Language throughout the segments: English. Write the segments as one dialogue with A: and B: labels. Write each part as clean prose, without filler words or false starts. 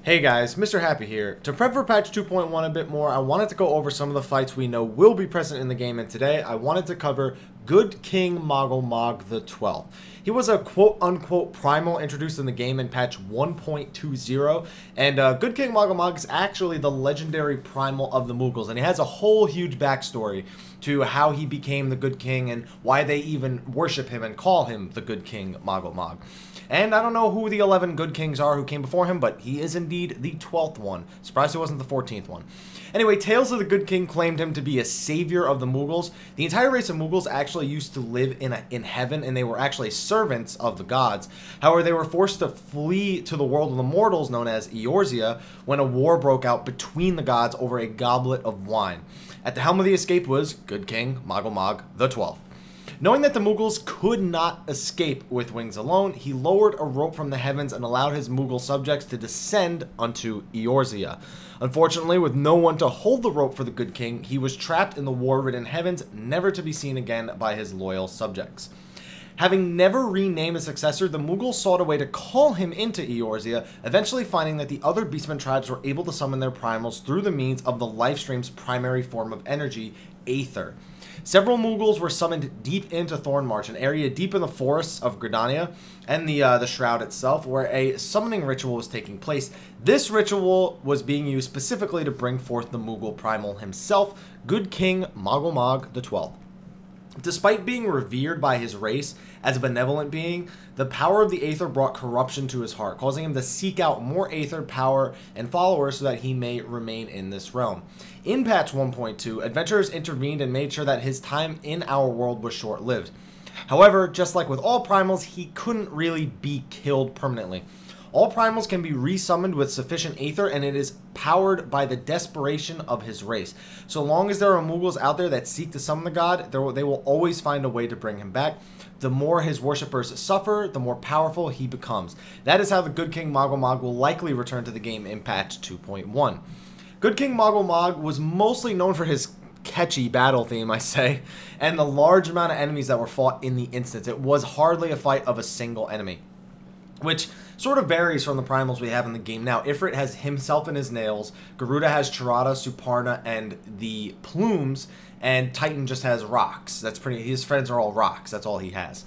A: Hey guys, Mrhappy here. To prep for patch 2.1 a bit more, I wanted to go over some of the fights we know will be present in the game, and today I wanted to cover Good King Moggle Mog the 12th. He was a quote-unquote primal introduced in the game in patch 1.20, and Good King Moggle Mog is actually the legendary primal of the Moogles, and he has a whole huge backstory to how he became the Good King and why they even worship him and call him the Good King Moggle Mog. And I don't know who the 11 Good Kings are who came before him, but he is indeed the 12th one. Surprised he wasn't the 14th one. Anyway, Tales of the Good King claimed him to be a savior of the Moogles. The entire race of Moogles actually used to live in heaven, and they were actually servants of the gods. However, they were forced to flee to the world of the mortals, known as Eorzea, when a war broke out between the gods over a goblet of wine. At the helm of the escape was Good King Moggle Mog the 12th. Knowing that the Moogles could not escape with wings alone, he lowered a rope from the heavens and allowed his Moogle subjects to descend unto Eorzea. Unfortunately, with no one to hold the rope for the Good King, he was trapped in the war-ridden heavens, never to be seen again by his loyal subjects. Having never renamed a successor, the Moogles sought a way to call him into Eorzea, eventually finding that the other Beastmen tribes were able to summon their primals through the means of the Lifestream's primary form of energy, Aether. Several Moogles were summoned deep into Thornmarch, an area deep in the forests of Gridania and the Shroud itself, where a summoning ritual was taking place. This ritual was being used specifically to bring forth the Moogle primal himself, Good King Moggle Mog the 12th. Despite being revered by his race as a benevolent being, the power of the Aether brought corruption to his heart, causing him to seek out more Aether power and followers so that he may remain in this realm. In patch 1.2, adventurers intervened and made sure that his time in our world was short-lived. However, just like with all primals, he couldn't really be killed permanently. All primals can be resummoned with sufficient Aether, and it is powered by the desperation of his race. So long as there are Moogles out there that seek to summon the god, they will always find a way to bring him back. The more his worshippers suffer, the more powerful he becomes. That is how the Good King Moggle Mog will likely return to the game in patch 2.1. Good King Moggle Mog was mostly known for his catchy battle theme, I say, and the large amount of enemies that were fought in the instance. It was hardly a fight of a single enemy, which sort of varies from the primals we have in the game now. Ifrit has himself and his nails, Garuda has Charada, Suparna, and the plumes, and Titan just has rocks. That's pretty. His friends are all rocks. That's all he has.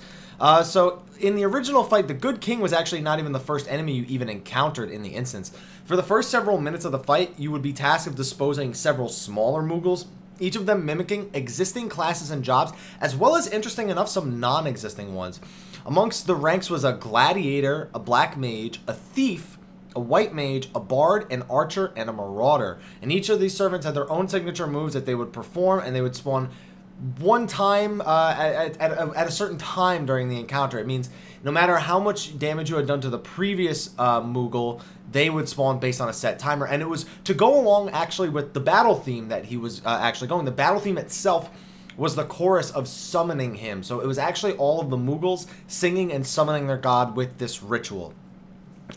A: So in the original fight, the Good King was actually not even the first enemy you even encountered in the instance. For the first several minutes of the fight, you would be tasked with disposing several smaller Moogles, each of them mimicking existing classes and jobs, as well as, interesting enough, some non-existing ones. Amongst the ranks was a gladiator, a black mage, a thief, a white mage, a bard, an archer, and a marauder. And each of these servants had their own signature moves that they would perform, and they would spawn one time at a certain time during the encounter. It means no matter how much damage you had done to the previous Moogle, they would spawn based on a set timer. And it was to go along actually with the battle theme that he was actually going. The battle theme itself was the chorus of summoning him. So it was actually all of the Moogles singing and summoning their god with this ritual.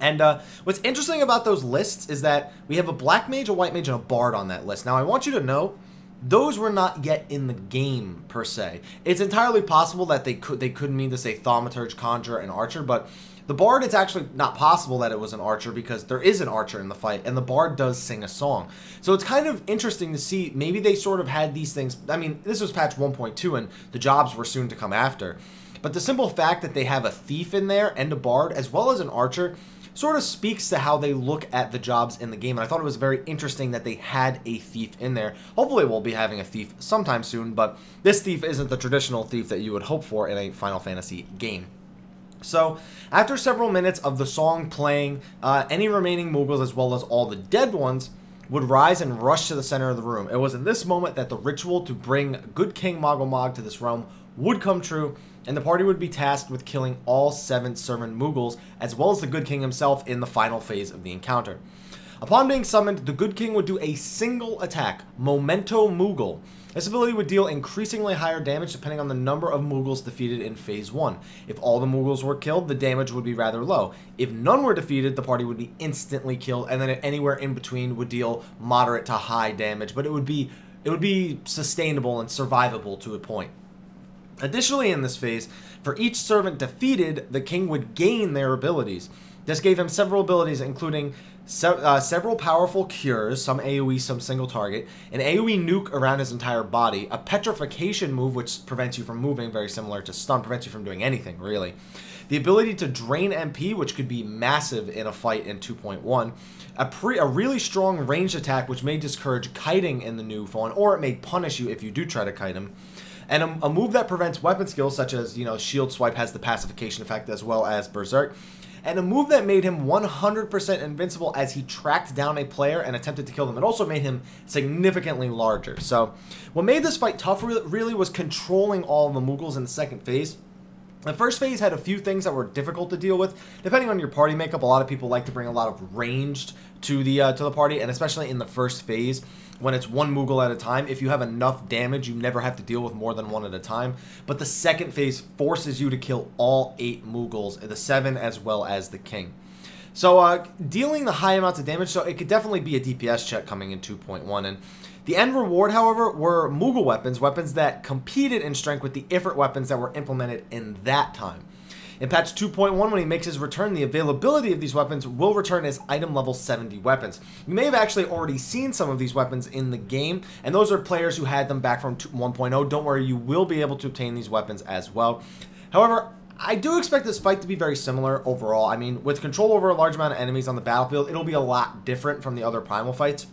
A: And what's interesting about those lists is that we have a black mage, a white mage, and a bard on that list. Now I want you to know, those were not yet in the game, per se. It's entirely possible that they could mean to say thaumaturge, conjurer, and archer, but the bard, it's actually not possible that it was an archer because there is an archer in the fight, and the bard does sing a song. So it's kind of interesting to see, maybe they sort of had these things. I mean, this was patch 1.2, and the jobs were soon to come after. But the simple fact that they have a thief in there and a bard, as well as an archer, sort of speaks to how they look at the jobs in the game. And I thought it was very interesting that they had a thief in there. Hopefully we'll be having a thief sometime soon, but this thief isn't the traditional thief that you would hope for in a Final Fantasy game. So, after several minutes of the song playing, any remaining Moogles, as well as all the dead ones, would rise and rush to the center of the room. It was in this moment that the ritual to bring Good King Moggle Mog to this realm would come true, and the party would be tasked with killing all 7 servant Moogles, as well as the Good King himself in the final phase of the encounter. Upon being summoned, the Good King would do a single attack, Memento Moogle. This ability would deal increasingly higher damage depending on the number of Moogles defeated in Phase 1. If all the Moogles were killed, the damage would be rather low. If none were defeated, the party would be instantly killed, and then anywhere in between would deal moderate to high damage, but it would be sustainable and survivable to a point. Additionally, in this phase, for each servant defeated, the king would gain their abilities. This gave him several abilities, including several powerful cures, some AoE, some single target, an AoE nuke around his entire body, a petrification move which prevents you from moving, very similar to stun, prevents you from doing anything, really. The ability to drain MP, which could be massive in a fight in 2.1. A really strong ranged attack, which may discourage kiting in the new phone, or it may punish you if you do try to kite him. And a move that prevents weapon skills, such as, Shield Swipe has the pacification effect, as well as Berserk. And a move that made him 100% invincible as he tracked down a player and attempted to kill them. It also made him significantly larger. So, what made this fight tough really was controlling all of the Moogles in the second phase. The first phase had a few things that were difficult to deal with. Depending on your party makeup, a lot of people like to bring a lot of ranged to the party, and especially in the first phase, when it's one Moogle at a time, if you have enough damage, you never have to deal with more than one at a time. But the second phase forces you to kill all 8 Moogles, the 7 as well as the King. So dealing the high amounts of damage, so it could definitely be a DPS check coming in 2.1. And the end reward, however, were Moogle weapons that competed in strength with the Ifrit weapons that were implemented in that time. In patch 2.1, when he makes his return, the availability of these weapons will return as item level 70 weapons. You may have actually already seen some of these weapons in the game, and those are players who had them back from 1.0. Don't worry, you will be able to obtain these weapons as well. However, I do expect this fight to be very similar overall. I mean, with control over a large amount of enemies on the battlefield, it'll be a lot different from the other Primal fights.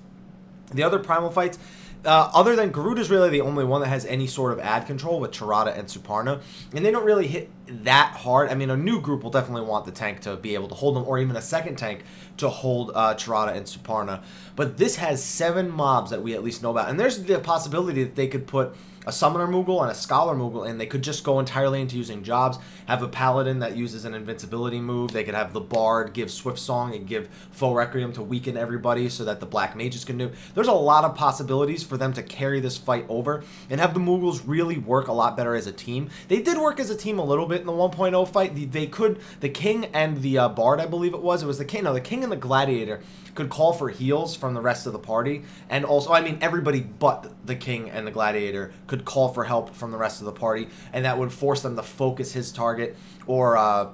A: The other Primal fights, other than Garud, is really the only one that has any sort of ad control with Tirada and Suparna, and they don't really hit that hard. I mean, a new group will definitely want the tank to be able to hold them, or even a second tank to hold Tirada and Suparna. But this has 7 mobs that we at least know about, and there's the possibility that they could put a Summoner Moogle and a Scholar Moogle in. They could just go entirely into using jobs, have a Paladin that uses an invincibility move. They could have the Bard give Swift Song and give Foe Requiem to weaken everybody so that the Black Mages can do. There's a lot of possibilities for them to carry this fight over and have the Moogles really work a lot better as a team. They did work as a team a little bit in the 1.0 fight. The King and the Bard, I believe it was the King, no, the King and the Gladiator could call for heals from the rest of the party, and also, I mean, everybody but the King and the Gladiator could call for help from the rest of the party, and that would force them to focus his target, or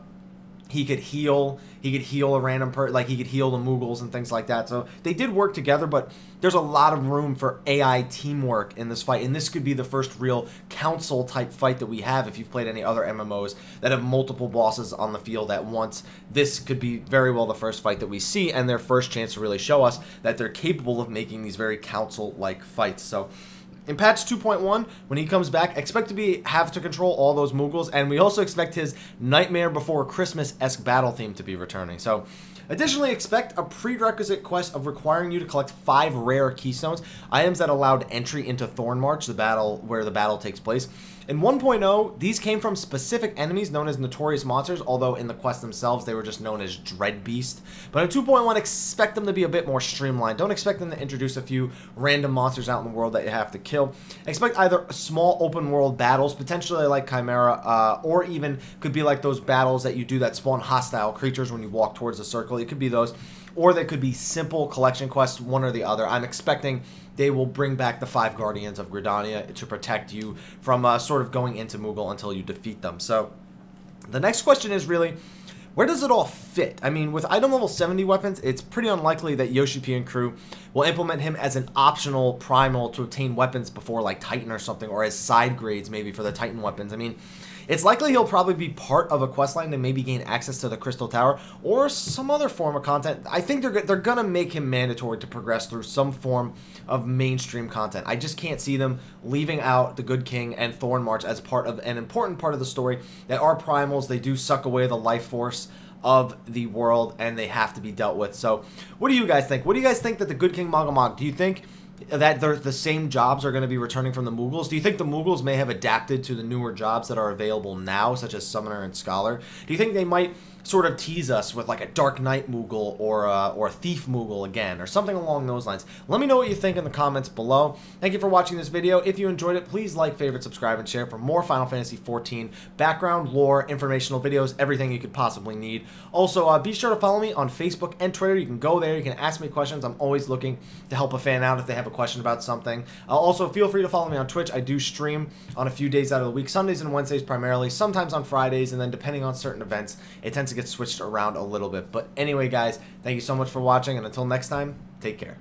A: he could heal a random like he could heal the Moogles and things like that. So they did work together, but there's a lot of room for AI teamwork in this fight, and this could be the first real council type fight that we have. If you've played any other MMOs that have multiple bosses on the field at once, this could be very well the first fight that we see, and their first chance to really show us that they're capable of making these very council-like fights. So in patch 2.1, when he comes back, expect to have to control all those Moogles, and we also expect his Nightmare Before Christmas-esque battle theme to be returning. So, additionally, expect a prerequisite quest of requiring you to collect 5 rare keystones, items that allowed entry into Thornmarch, the battle where the battle takes place. In 1.0, these came from specific enemies known as Notorious Monsters, although in the quest themselves they were just known as Dread Beast. But in 2.1, expect them to be a bit more streamlined. Don't expect them to introduce a few random monsters out in the world that you have to kill. Expect either small open world battles, potentially like Chimera, or even could be like those battles that you do that spawn hostile creatures when you walk towards the circle. It could be those, or they could be simple collection quests, one or the other. I'm expecting they will bring back the 5 Guardians of Gridania to protect you from sort of going into Moogle until you defeat them. So the next question is really, where does it all fit? I mean, with item level 70 weapons, it's pretty unlikely that Yoshi P and crew will implement him as an optional primal to obtain weapons before like Titan or something, or as side grades maybe for the Titan weapons. I mean, it's likely he'll probably be part of a questline to maybe gain access to the Crystal Tower or some other form of content. I think they're gonna make him mandatory to progress through some form of mainstream content. I just can't see them leaving out the Good King and Thornmarch as part of an important part of the story. That are primals, they do suck away the life force of the world, and they have to be dealt with. So, what do you guys think? What do you guys think that the Good King Moggle Mog, do you think that the same jobs are going to be returning from the Moogles? Do you think the Moogles may have adapted to the newer jobs that are available now, such as Summoner and Scholar? Do you think they might sort of tease us with like a Dark Knight Moogle or a Thief Moogle again, or something along those lines? Let me know what you think in the comments below. Thank you for watching this video. If you enjoyed it, please like, favorite, subscribe, and share for more Final Fantasy XIV background, lore, informational videos, everything you could possibly need. Also, be sure to follow me on Facebook and Twitter. You can go there. You can ask me questions. I'm always looking to help a fan out if they have a question about something. Also, feel free to follow me on Twitch. I do stream on a few days out of the week, Sundays and Wednesdays primarily, sometimes on Fridays, and then depending on certain events, it tends to get get switched around a little bit. But anyway, guys, thank you so much for watching, and until next time, take care.